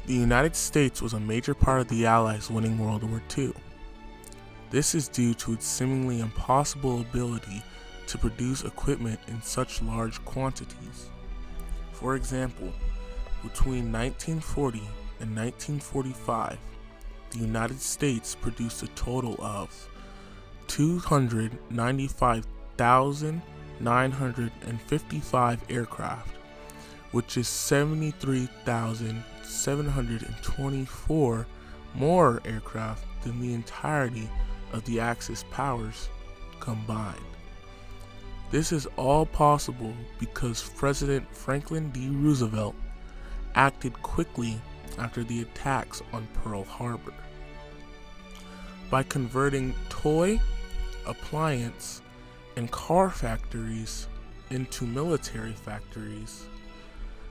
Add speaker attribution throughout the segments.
Speaker 1: The United States was a major part of the Allies winning World War II. This is due to its seemingly impossible ability to produce equipment in such large quantities. For example, between 1940 and 1945, the United States produced a total of 295,955 aircraft, which is 73,724 more aircraft than the entirety of the Axis powers combined. This is all possible because President Franklin D. Roosevelt acted quickly after the attacks on Pearl Harbor. By converting toy, appliance, and car factories into military factories,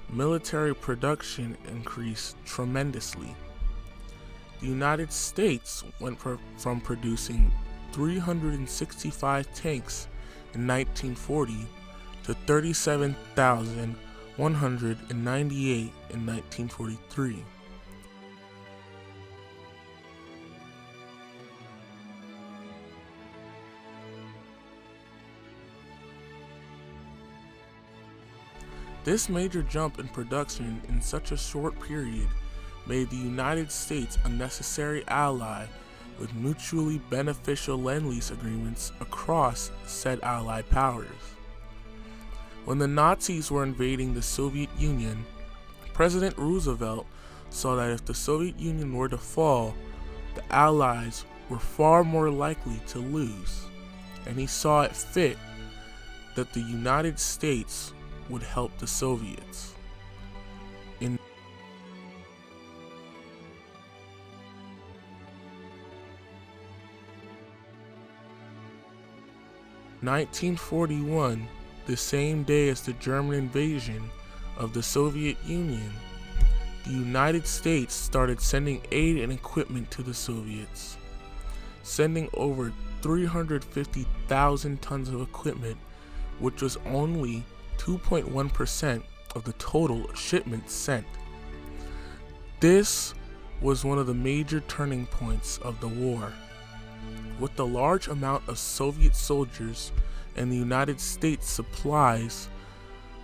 Speaker 1: military production increased tremendously. The United States went from producing 365 tanks in 1940 to 37,198 in 1943. This major jump in production in such a short period made the United States a necessary ally with mutually beneficial Lend-Lease agreements across said Allied powers. When the Nazis were invading the Soviet Union, President Roosevelt saw that if the Soviet Union were to fall, the Allies were far more likely to lose, and he saw it fit that the United States would help the Soviets. In 1941, the same day as the German invasion of the Soviet Union, the United States started sending aid and equipment to the Soviets, sending over 350,000 tons of equipment, which was only 2.1% of the total shipments sent. This was one of the major turning points of the war. With the large amount of Soviet soldiers and the United States supplies,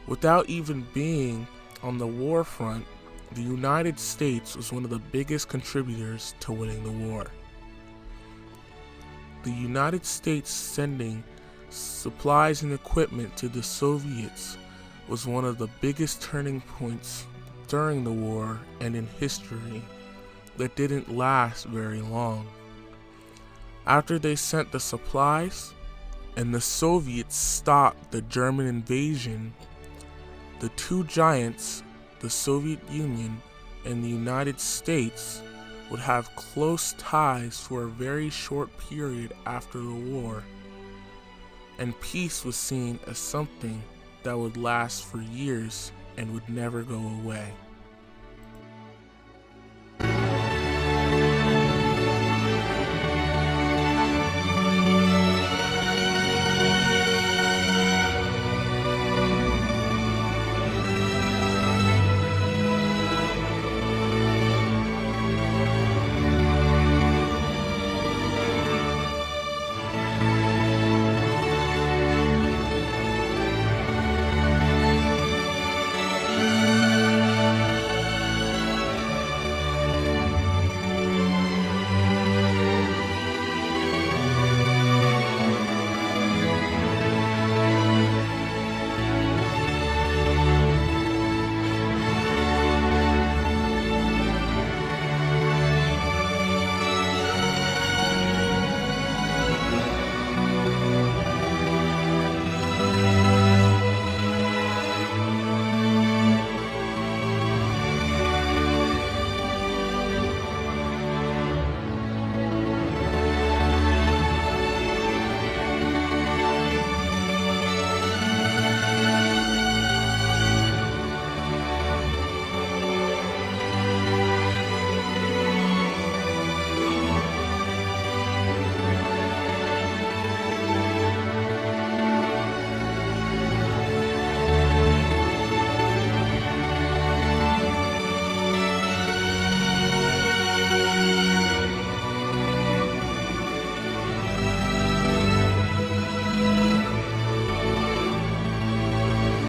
Speaker 1: without even being on the war front, the United States was one of the biggest contributors to winning the war. The United States sending supplies and equipment to the Soviets was one of the biggest turning points during the war and in history that didn't last very long. After they sent the supplies and the Soviets stopped the German invasion, the two giants, the Soviet Union and the United States, would have close ties for a very short period after the war, and peace was seen as something that would last for years and would never go away.